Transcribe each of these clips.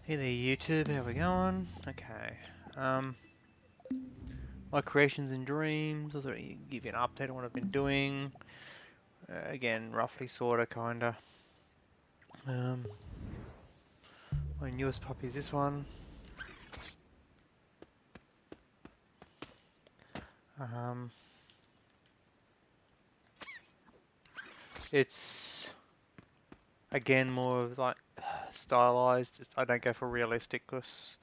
Hey there YouTube, how we going? Okay. My creations and dreams. I'll sort of give you an update on what I've been doing. Again, roughly, sorta, kinda. Um, my newest puppy is this one. Um, it's again more of like stylized. I don't go for realistic because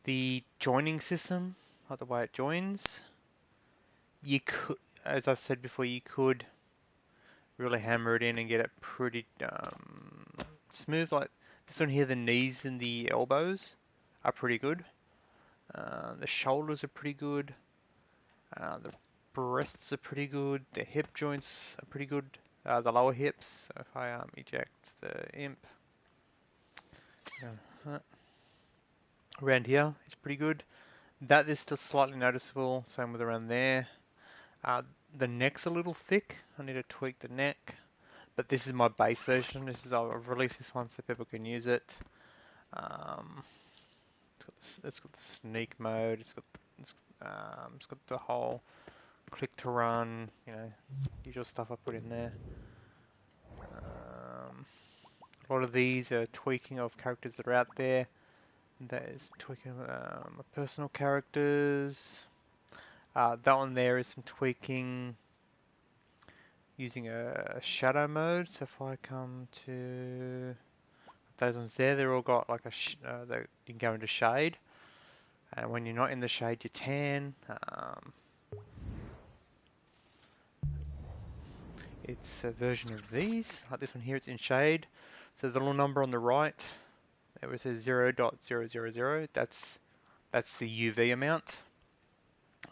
the joining system, like the way it joins, you could, as I've said before, you could really hammer it in and get it pretty smooth. Like this one here, the knees and the elbows are pretty good. The shoulders are pretty good. The breasts are pretty good. The hip joints are pretty good. The lower hips. So if I eject the imp, around here, it's pretty good. That is still slightly noticeable. Same with around there. Uh, the neck's a little thick. I need to tweak the neck. But this is my base version. I've released this one so people can use it. Um, it's got the sneak mode. It's got the whole click to run. Usual stuff I put in there. A lot of these are tweaking of characters that are out there. That is tweaking my personal characters. That one there is some tweaking using a shadow mode. So if I come to those ones there, they're all got like you can go into shade, and when you're not in the shade, you tan. It's a version of these. Like this one here, it's in shade. So the little number on the right, where it says 0.000, that's the UV amount.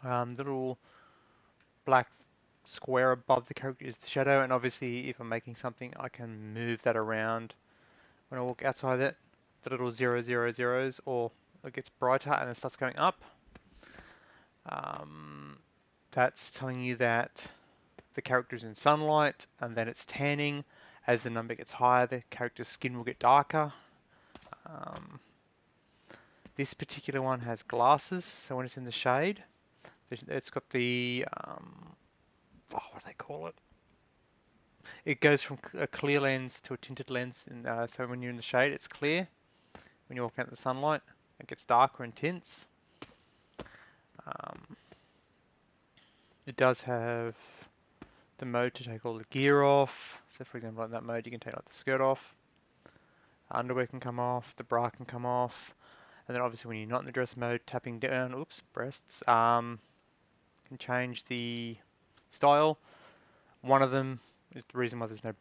The little black square above the character is the shadow, and obviously if I'm making something, I can move that around when I walk outside it. The little 000s, or it gets brighter and then starts going up. That's telling you that the character's in sunlight, and then it's tanning. As the number gets higher, the character's skin will get darker. This particular one has glasses, so when it's in the shade, it's got the, what do they call it? It goes from a clear lens to a tinted lens, and so when you're in the shade, it's clear. When you walk out in the sunlight, it gets darker in tints. It does have the mode to take all the gear off. So for example, in that mode, you can take like the skirt off, underwear can come off, the bra can come off, and then obviously when you're not in the dress mode, tapping down, breasts, can change the style. One of them is the reason why there's no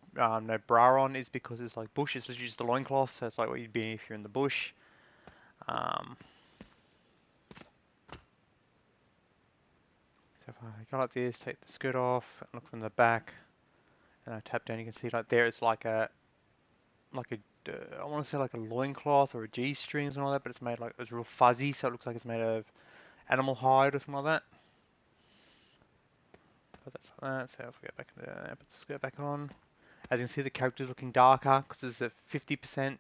bra on is because it's like bush. It's just a loincloth, so it's like what you'd be if you're in the bush. So if I go like this, take the skirt off, and look from the back, and I tap down, you can see like there it's like a I want to say like a loincloth or a G-string and all that, but it's real fuzzy, so it looks like it's made of animal hide or something like that. But that's like that. So if we go back into there, put the skirt back on. As you can see, the character's looking darker because there's a 50%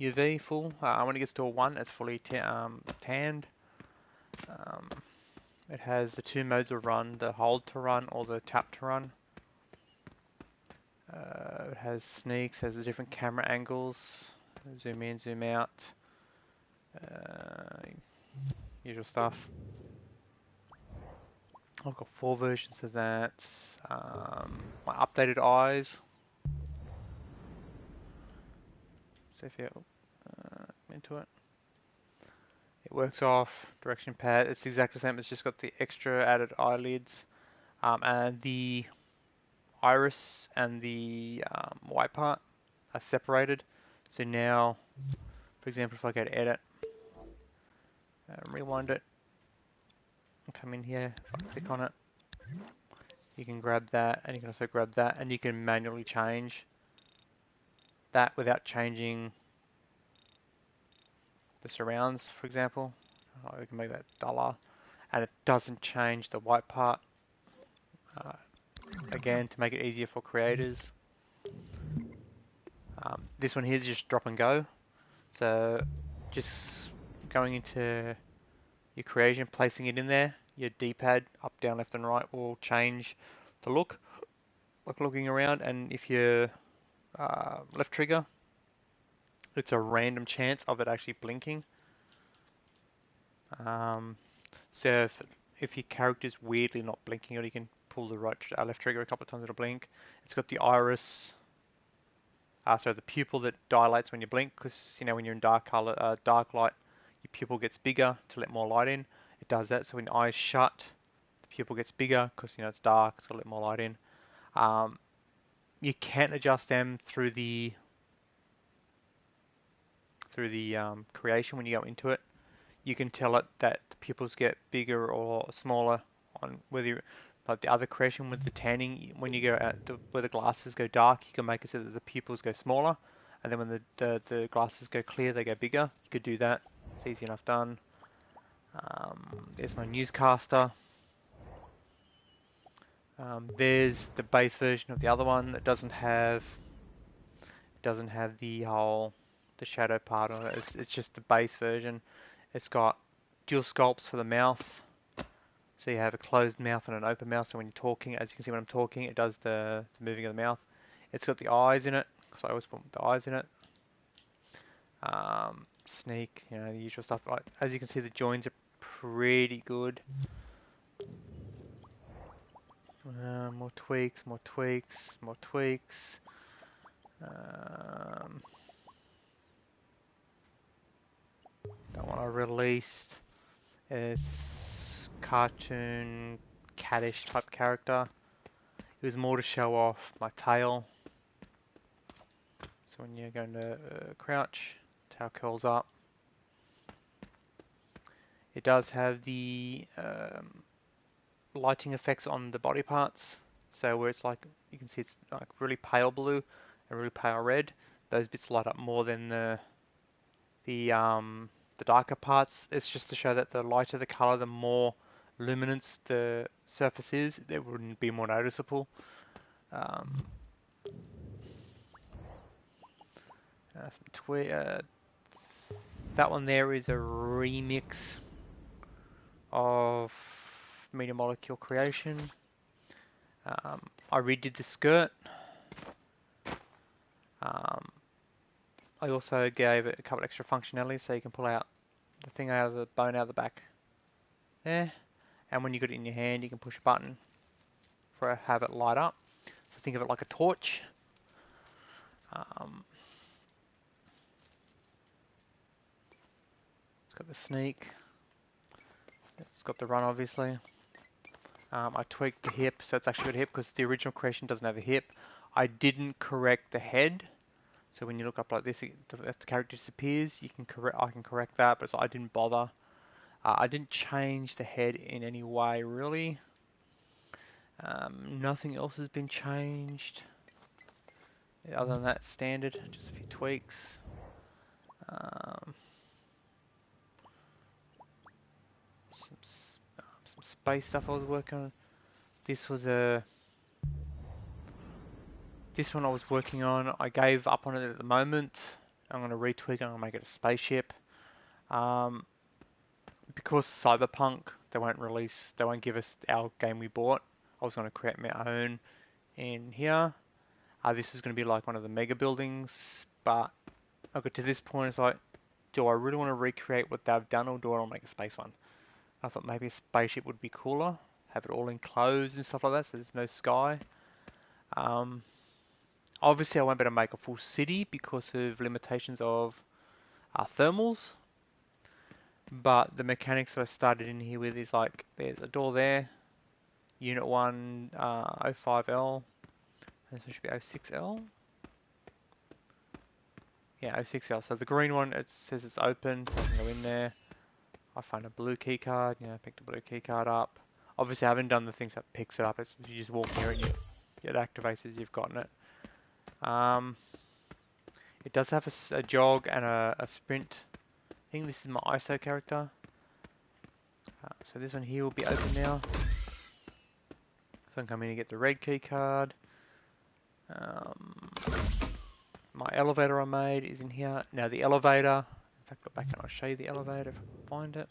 UV full. When it gets to a 1, it's fully tanned. It has the two modes of run, the hold to run or the tap to run. It has sneaks, has the different camera angles, zoom in, zoom out, usual stuff. I've got 4 versions of that. My updated eyes. So if you into it, it works off direction pad. It's exactly the same. It's just got the extra added eyelids, and the iris and the white part are separated. So now, for example, if I go to edit, rewind it, come in here, click on it, you can grab that, and you can also grab that, and you can manually change that without changing the surrounds, for example. We can make that duller, and it doesn't change the white part. Again, to make it easier for creators. This one here is just drop and go. So just going into your creation, placing it in there, your D-pad up, down, left and right will change the look, like looking around, and if you left trigger, it's a random chance of it actually blinking. Um, so if your character's weirdly not blinking, or you can pull the left trigger a couple of times, it'll blink. It's got the iris, so the pupil that dilates when you blink, because you know when you're in dark color, dark light, your pupil gets bigger to let more light in. It does that. So when the eyes shut, the pupil gets bigger because you know it's dark, so let more light in. You can adjust them through the creation when you go into it. You can tell it that the pupils get bigger or smaller on whether you like the other creation with the tanning. When you go out where the glasses go dark, you can make it so that the pupils go smaller, and then when the glasses go clear, they go bigger. You could do that. It's easy enough done. There's my newscaster. There's the base version of the other one that doesn't have the shadow part on it. It's just the base version. It's got dual sculpts for the mouth. So you have a closed mouth and an open mouth. So when you're talking, as you can see when I'm talking, it does the moving of the mouth. It's got the eyes in it, because I always put the eyes in it. Sneak, you know, the usual stuff. Like, as you can see, the joins are pretty good. More tweaks, more tweaks, more tweaks. That one I released. It's cartoon, caddish type character. It was more to show off my tail. So when you're going to crouch, tail curls up. It does have the lighting effects on the body parts. So where it's like, you can see it's like really pale blue and really pale red. Those bits light up more than the darker parts. It's just to show that the lighter the color, the more luminance the surface is, it wouldn't be more noticeable. That one there is a remix of Media Molecule Creation. I redid the skirt. I also gave it a couple extra functionalities, so you can pull out the thing out of the bone out of the back there, and when you got it in your hand, you can push a button for have it light up. So think of it like a torch. It's got the sneak. It's got the run, obviously. I tweaked the hip, so it's actually got a hip because the original creation doesn't have a hip. I didn't correct the head, so when you look up like this, if the character disappears, I can correct that, but I didn't bother. I didn't change the head in any way, really. Nothing else has been changed. Other than that, standard, just a few tweaks. Some space stuff I was working on. This one I was working on. I gave up on it at the moment. I'm going to retweak it. I'm going to make it a spaceship. Because Cyberpunk, they won't give us our game we bought. I was going to create my own in here. This is going to be like one of the mega buildings, but I got to this point, it's like, do I really want to recreate what they've done, or do I want to make a space one? I thought maybe a spaceship would be cooler, have it all enclosed and stuff like that, so there's no sky. Obviously I won't be able to make a full city because of limitations of thermals, but the mechanics that I started in here with is like, there's a door there, Unit 1 05L, and this should be 06L. Yeah, 06L. So the green one, it says it's open, so I can go in there. I find a blue key card, you know, pick the blue key card up. Obviously I haven't done the things that picks it up, it's you just walk near it and it activates as you've gotten it. It does have a jog and a sprint. I think this is my ISO character. So this one here will be open now. So I can come in and get the red key card. My elevator I made is in here. Now the elevator, in fact, go back and I'll show you the elevator if I can find it.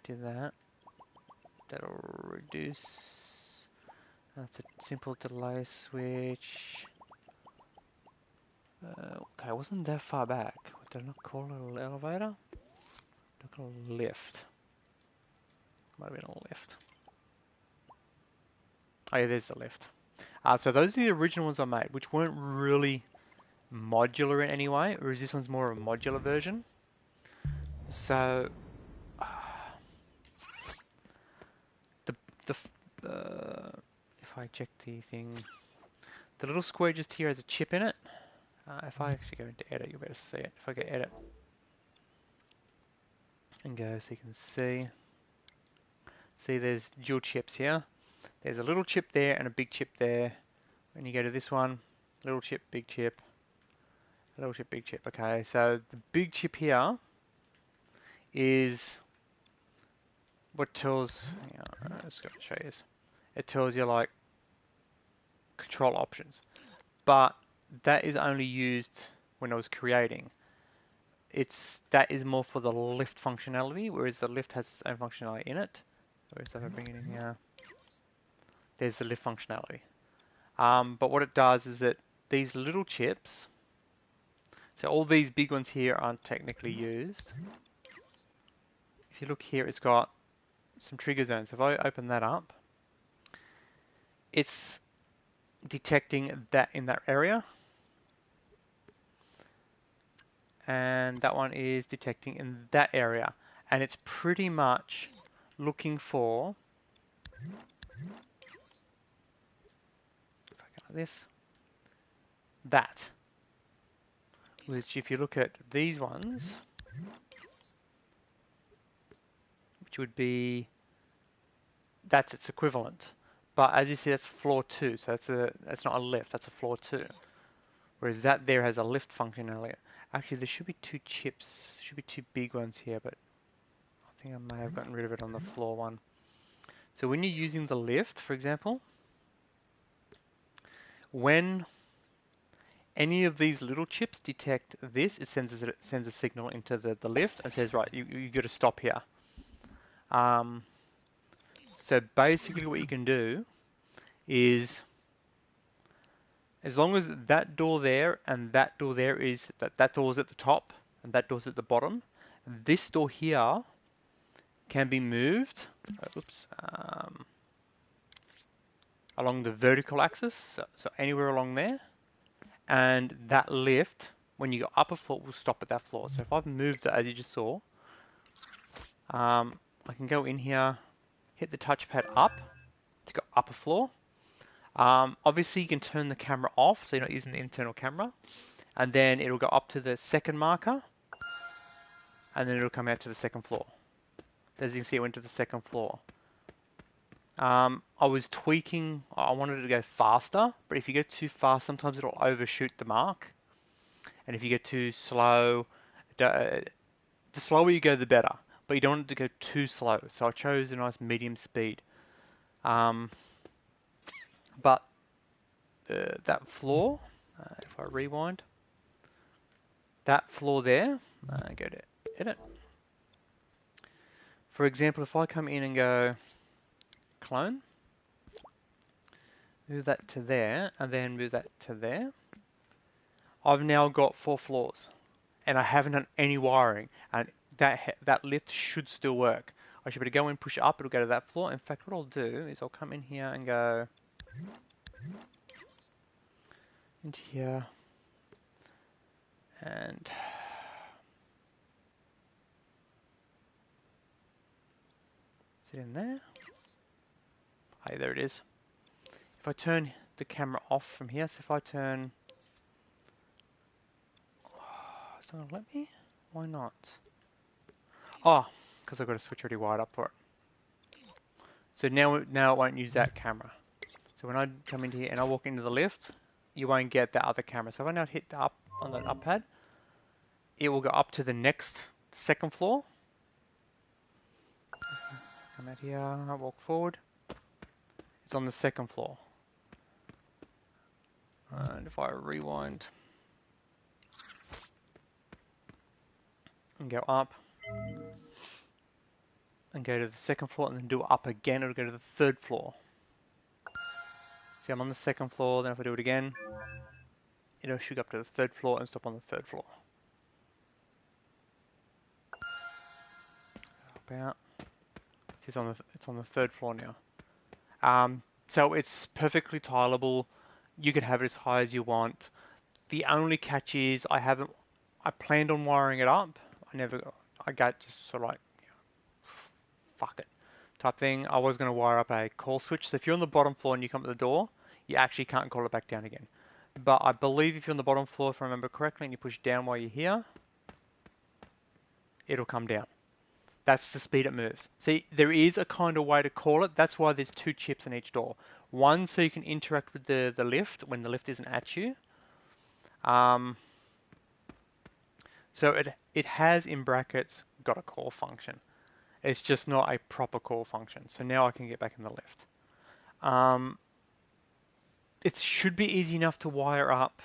Do that. That'll reduce. That's a simple delay switch. Okay, it wasn't that far back. Did I not call it an elevator? Did I call it a lift? Might have been a lift. Oh yeah, there's the lift. So those are the original ones I made, which weren't really modular in any way, whereas this one's more of a modular version. So if I check the thing, the little square just here has a chip in it. If I actually go into edit, you'll be able to see it. If I go edit and go so you can see there's dual chips here. There's a little chip there and a big chip there. When you go to this one, little chip, big chip, little chip, big chip. Okay, so the big chip here is what tells, let's go show you this. It tells you like control options, but that is only used when I was creating. That is more for the lift functionality, whereas the lift has its own functionality in it. Whereas if I bring it in here, there's the lift functionality. But what it does is that these little chips, so all these big ones here aren't technically used. If you look here, it's got some trigger zones. If I open that up, it's detecting that in that area. And that one is detecting in that area. And it's pretty much looking for, if I go like this, that. Which if you look at these ones, which would be, that's its equivalent. But as you see, that's floor 2, so that's not a lift, that's a floor 2. Whereas that there has a lift functionality. Actually, there should be 2 chips, should be 2 big ones here, but I think I may have gotten rid of it on the floor one. So when you're using the lift, for example, when any of these little chips detect this, it sends a signal into the lift and says, right, you got to stop here. So basically what you can do is, as long as that door there and that door there is, that door's at the top and that door's at the bottom, this door here can be moved, along the vertical axis, so anywhere along there. And that lift, when you go up a floor, will stop at that floor. So if I've moved it, as you just saw, I can go in here, hit the touchpad up to go up a floor. Obviously, you can turn the camera off, so you're not using the internal camera. And then it'll go up to the second marker, and then it'll come out to the second floor. So as you can see, it went to the second floor. I was tweaking, I wanted it to go faster, but if you go too fast, sometimes it'll overshoot the mark. And if you go too slow, the slower you go, the better. But you don't want it to go too slow. So I chose a nice medium speed. But that floor, if I rewind, that floor there, go to edit. For example, if I come in and go clone, move that to there, and then move that to there, I've now got 4 floors. And I haven't done any wiring. And that lift should still work. I should be able to go in, push it up, it'll go to that floor. In fact, what I'll do is I'll come in here and go into here and is it in there? Hey, there it is. If I turn the camera off from here, so if I turn, it's not gonna let me? Why not? Oh, because I've got a switch already wired up for it. So now it won't use that camera. So when I come into here and I walk into the lift, you won't get that other camera. So if I now hit the up on the up pad, it will go up to the next second floor. Come out here, walk forward. It's on the second floor. And if I rewind and go up and go to the second floor and then do it up again, it'll go to the third floor. See, I'm on the second floor, then if I do it again, it'll shoot up to the third floor and stop on the third floor. Up out. It's on the third floor now. So it's perfectly tileable. You can have it as high as you want. The only catch is I planned on wiring it up. I got just sort of like, fuck it type thing. I was going to wire up a call switch. So if you're on the bottom floor and you come to the door, you actually can't call it back down again. But I believe if you're on the bottom floor, if I remember correctly, and you push down while you're here, it'll come down. That's the speed it moves. See, there is a kind of way to call it. That's why there's 2 chips in each door. One so you can interact with the lift when the lift isn't at you. So it has, in brackets, got a call function. It's just not a proper call function. So now I can get back in the lift. It should be easy enough to wire up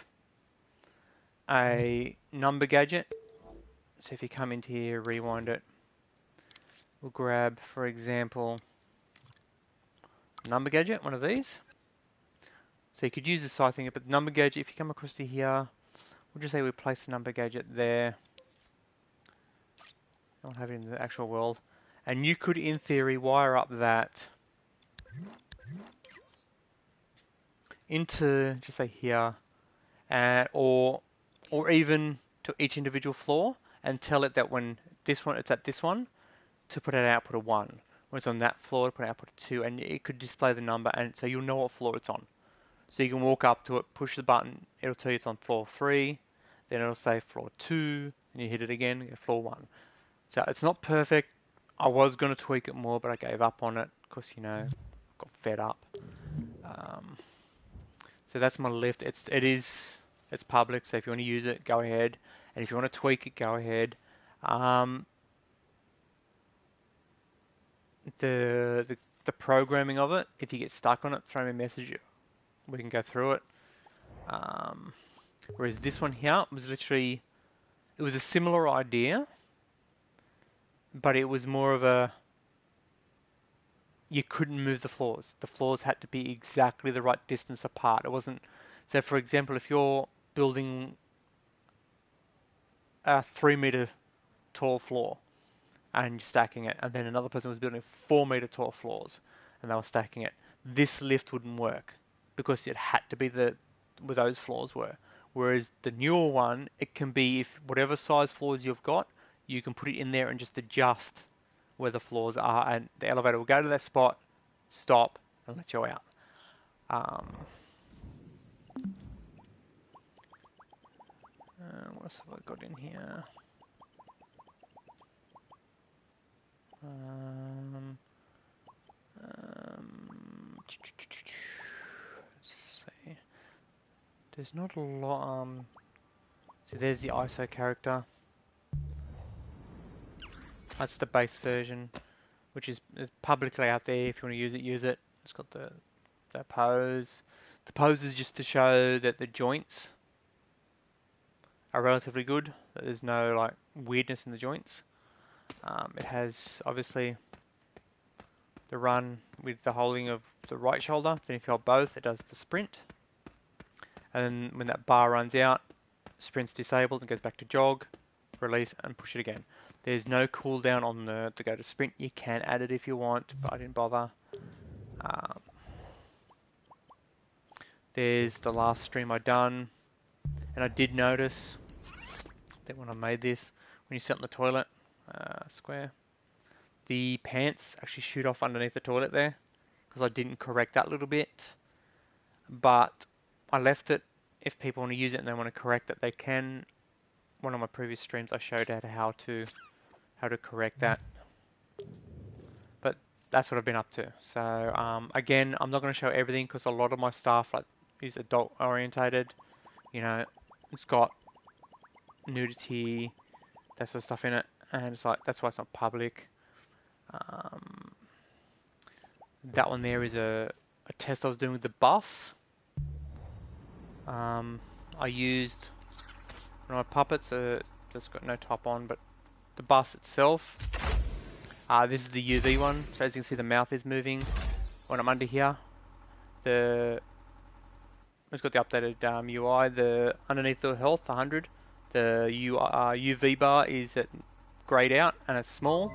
a number gadget. So if you come into here, rewind it, we'll grab, for example, number gadget, one of these. So you could use the size thing, but the number gadget, if you come across to here, we'll just say we place the number gadget there. I'll have it in the actual world. And you could, in theory, wire up that into, just say here, or even to each individual floor, and tell it that when this one, it's at this one, to put an output of 1. When it's on that floor, to put an output of 2, and it could display the number, and so you'll know what floor it's on. So you can walk up to it, push the button, it'll tell you it's on floor 3, then it'll say floor 2, and you hit it again, floor 1. So it's not perfect. I was going to tweak it more, but I gave up on it because, got fed up. So that's my lift. It's public, so if you want to use it, go ahead. And if you want to tweak it, go ahead. The programming of it, if you get stuck on it, throw me a message. We can go through it. Whereas this one here was literally, it was a similar idea, but it was more of a, you couldn't move the floors. The floors had to be exactly the right distance apart. It wasn't, so for example, if you're building a 3-meter tall floor and you're stacking it, and then another person was building 4-meter tall floors and they were stacking it, this lift wouldn't work because it had to be where those floors were. Whereas the newer one, it can be, if whatever size floors you've got, you can put it in there and just adjust where the floors are, and the elevator will go to that spot, stop, and let you out. What else have I got in here? Let's see. There's not a lot. So there's the ISO character. That's the base version, which is publicly out there. If you want to use it, use it. It's got the pose. The pose is just to show that the joints are relatively good. That there's no like weirdness in the joints. It has obviously the run with the holding of the right shoulder. Then if you hold both, it does the sprint. And then when that bar runs out, sprint's disabled and goes back to jog, release, and push it again. There's no cooldown on to go to sprint. You can add it if you want, but I didn't bother. There's the last stream I done, and I did notice that when I made this, when you sit on the toilet, square, the pants actually shoot off underneath the toilet there, because I didn't correct that little bit. But I left it. If people want to use it and they want to correct it, they can. One of my previous streams I showed how to correct that. But that's what I've been up to. So again, I'm not going to show everything because a lot of my stuff is adult orientated. It's got nudity, that sort of stuff in it, and it's like that's why it's not public. Um, that one there is a test I was doing with the bus. I used one of my puppets, just got no top on, but the bus itself. This is the UV one, so as you can see the mouth is moving when I'm under here. It's got the updated UI, the underneath the health, 100. The UV bar is at grayed out and it's small.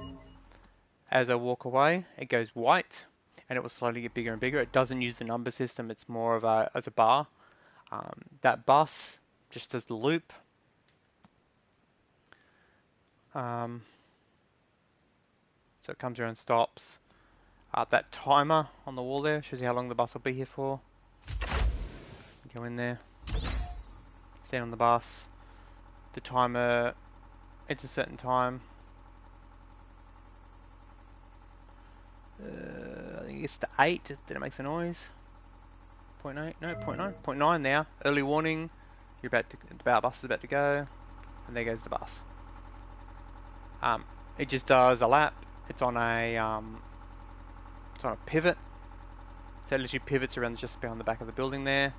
As I walk away, it goes white and it will slowly get bigger and bigger. It doesn't use the number system, it's more of as a bar. That bus just does the loop. So it comes around and stops. That timer on the wall there shows you how long the bus will be here for. Go in there, stand on the bus. The timer, it's a certain time. I think it's the 8 that it makes a noise. 0.8, no, 0.9, 0.9 now. Early warning, the bus is about to go, and there goes the bus. It just does a lap. It's on a pivot, so it literally pivots around just behind the back of the building there.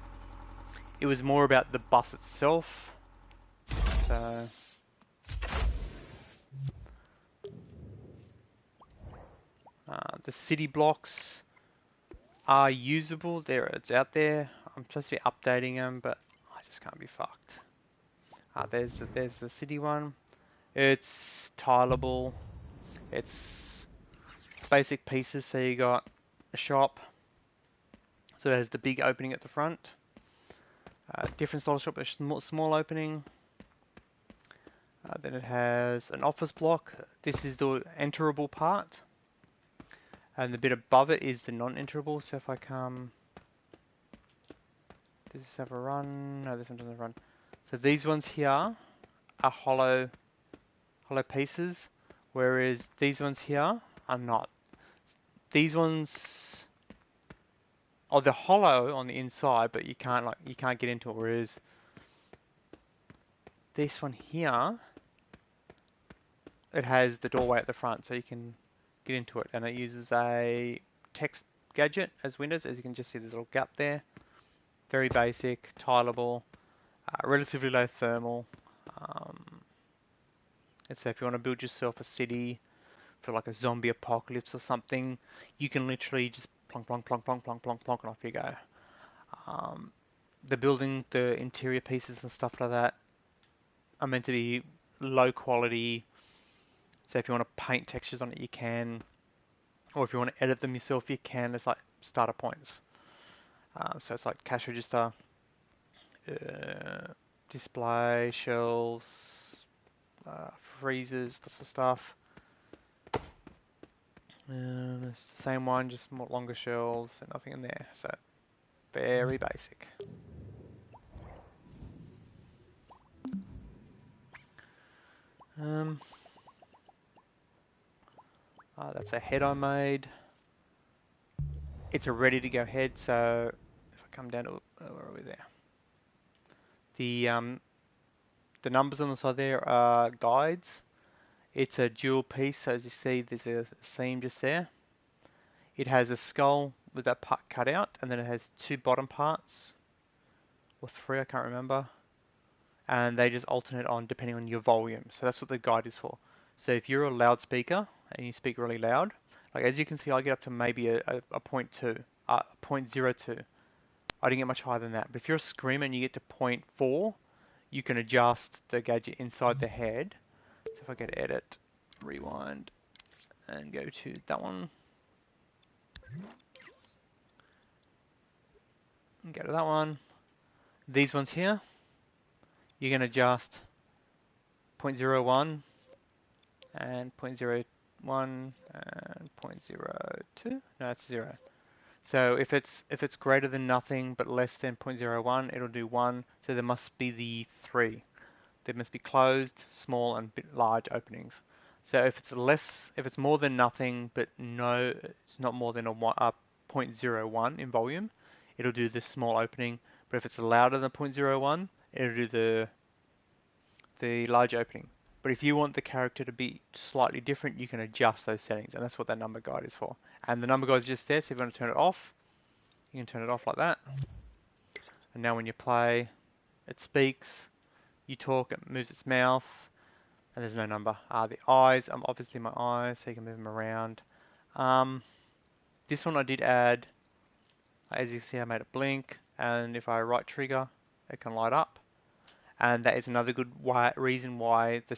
It was more about the bus itself, so the city blocks are usable. It's out there. I'm supposed to be updating them, but I just can't be fucked. There's the city one. It's tileable. It's basic pieces. So you got a shop. So there's the big opening at the front. Different style of shop, a small opening. Then it has an office block. This is the enterable part. And the bit above it is the non-enterable. So if I come... Does this have a run? No, this one doesn't run. So these ones here are hollow pieces, whereas these ones here are not. These ones, they're hollow on the inside, but you can't get into it. Whereas this one here, it has the doorway at the front, so you can get into it, and it uses a text gadget as windows. As you can just see, there's a little gap there. Very basic, tileable, relatively low thermal. Let's say if you want to build yourself a city for like a zombie apocalypse or something, you can literally just plonk, plonk, plonk, plonk, plonk, plonk, plonk, and off you go. The building, the interior pieces and stuff like that are meant to be low quality. So if you want to paint textures on it, you can. Or if you want to edit them yourself, you can. It's like starter points. So it's like cash register, display, shelves, freezers, that sort of stuff. It's the same one, just more longer shelves and nothing in there. So very basic. That's a head I made. It's a ready to go head. So if I come down to where are we there? The numbers on the side there are guides. It's a dual piece, so as you see, there's a seam just there. It has a skull with that part cut out, and then it has two bottom parts, or three, I can't remember. And they just alternate on depending on your volume. So that's what the guide is for. So if you're a loudspeaker and you speak really loud, like as you can see, I get up to maybe a 0.2, 0.02. I didn't get much higher than that. But if you're a screamer and you get to 0.4, you can adjust the gadget inside the head. So if I go to edit, rewind, and go to that one, and go to that one. These ones here, you can adjust 0.01 and 0.01 and 0.02. No, that's 0. So if it's greater than nothing but less than 0.01, it'll do 1. So there must be the 3. There must be closed, small, and large openings. So if it's more than nothing, but no, it's not more than a 0.01 in volume, it'll do the small opening. But if it's louder than 0.01, it'll do the large opening. But if you want the character to be slightly different, you can adjust those settings, and that's what that number guide is for. And the number guide is just there, so if you want to turn it off, you can turn it off like that. And now when you play, it speaks, you talk, it moves its mouth, and there's no number. The eyes, obviously my eyes, so you can move them around. This one I did add, as you can see I made it blink, and if I right trigger, it can light up. And that is another good reason why the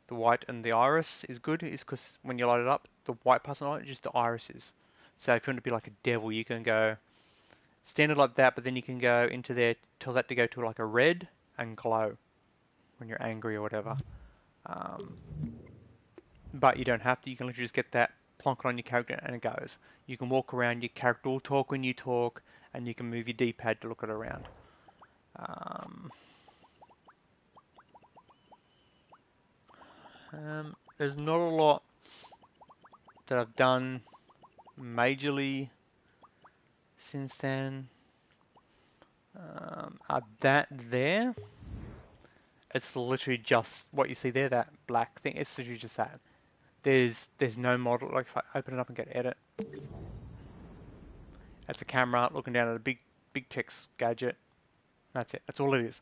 white and the iris is good, is because when you light it up, the white part's not just the irises. So if you want to be like a devil, you can go standard like that, but then you can go into there, tell that to go to like a red and glow when you're angry or whatever. But you don't have to, you can literally just get that, plonk it on your character and it goes. You can walk around, your character will talk when you talk, and you can move your D-pad to look it around. There's not a lot that I've done majorly since then. That there, it's literally just what you see there, that black thing. It's literally just that. There's no model. Like if I open it up and get edit, that's a camera looking down at a big text gadget. That's it. That's all it is.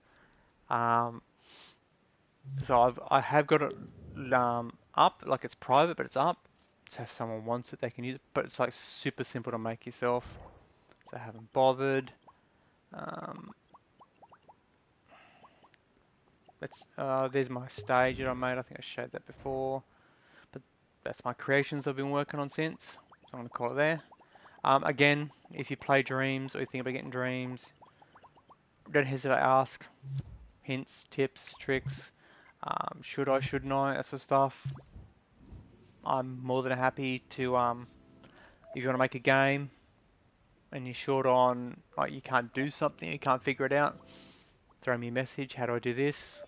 So I have got it up, like it's private, but it's up. So if someone wants it, they can use it. But it's like super simple to make yourself. So I haven't bothered. There's my stage that I made. I think I showed that before. But that's my creations I've been working on since. So I'm going to call it there. Again, if you play Dreams or you think about getting Dreams, don't hesitate to ask. Hints, tips, tricks. Should I, shouldn't I, that sort of stuff. I'm more than happy to, if you want to make a game and you're short on, like you can't do something, you can't figure it out, throw me a message, how do I do this?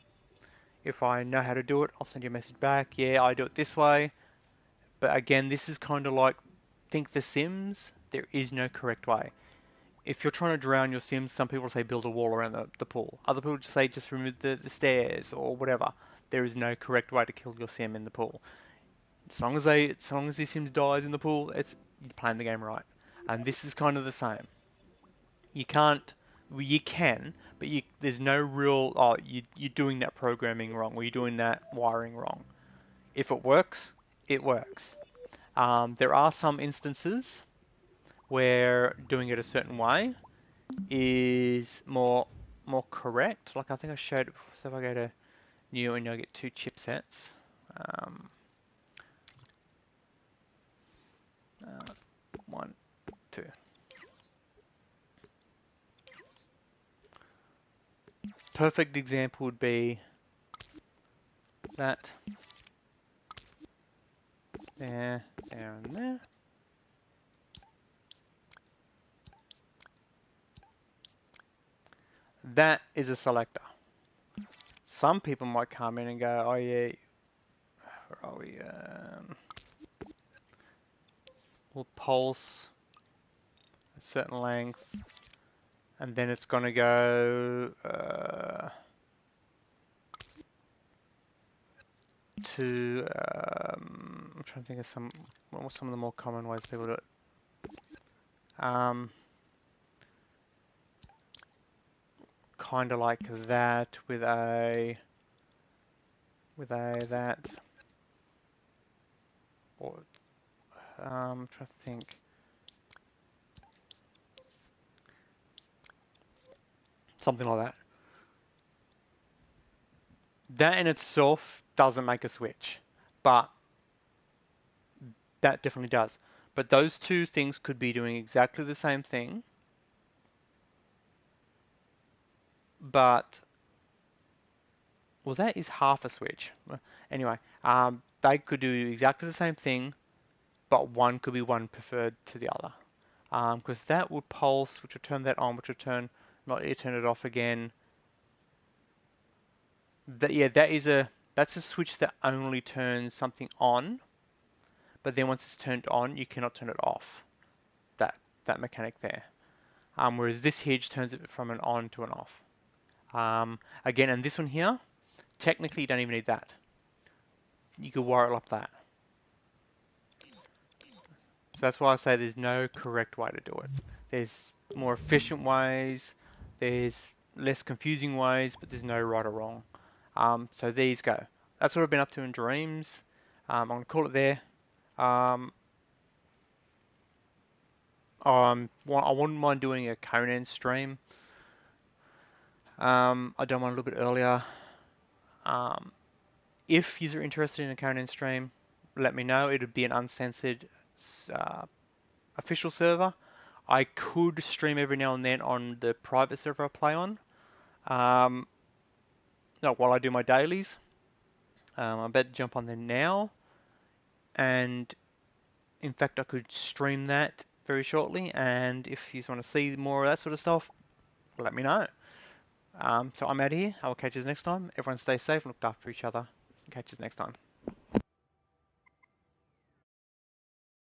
If I know how to do it, I'll send you a message back. Yeah, I do it this way. But again, this is kind of like, think The Sims. There is no correct way. If you're trying to drown your Sims, some people say build a wall around the pool. Other people just say just remove the stairs or whatever. There is no correct way to kill your Sim in the pool. As long as the Sims dies in the pool, you're playing the game right. And this is kind of the same. You can't, well, you can, but there's no real, you're doing that programming wrong, or you're doing that wiring wrong. If it works, it works. There are some instances where doing it a certain way is more correct. Like I think I showed it before. So if I go to new and I get two chipsets. One, two. Perfect example would be that. There, there, and there. That is a selector. Some people might come in and go, oh yeah, where are we? We'll pulse a certain length, and then it's going to go to, I'm trying to think of some of the more common ways people do it. Kind of like that with a that, or I'm trying to think. Something like that. That in itself doesn't make a switch, but that definitely does. But those two things could be doing exactly the same thing, but, well, that is half a switch. Anyway, they could do exactly the same thing, but one could be one preferred to the other. Because that would pulse, which would turn that on, which would turn, not you turn it off again. Yeah, that's a switch that only turns something on, but then once it's turned on, you cannot turn it off. That mechanic there. Whereas this here just turns it from an on to an off. Again, and this one here, technically you don't even need that. You could wire it like that. So that's why I say there's no correct way to do it. There's more efficient ways, there's less confusing ways, but there's no right or wrong. So these go. That's what I've been up to in dreams. I'm going to call it there. Um, I wouldn't mind doing a Conan stream. I done one a little bit earlier. Um, if you're interested in a Conan stream, let me know. It'd be an uncensored uh, official server. I could stream every now and then on the private server I play on. Um, no, while I do my dailies. I'm about to jump on there now, and in fact, I could stream that very shortly. And if you want to see more of that sort of stuff, let me know. So I'm out of here. I will catch you next time. Everyone stay safe and look after each other. Catch you next time.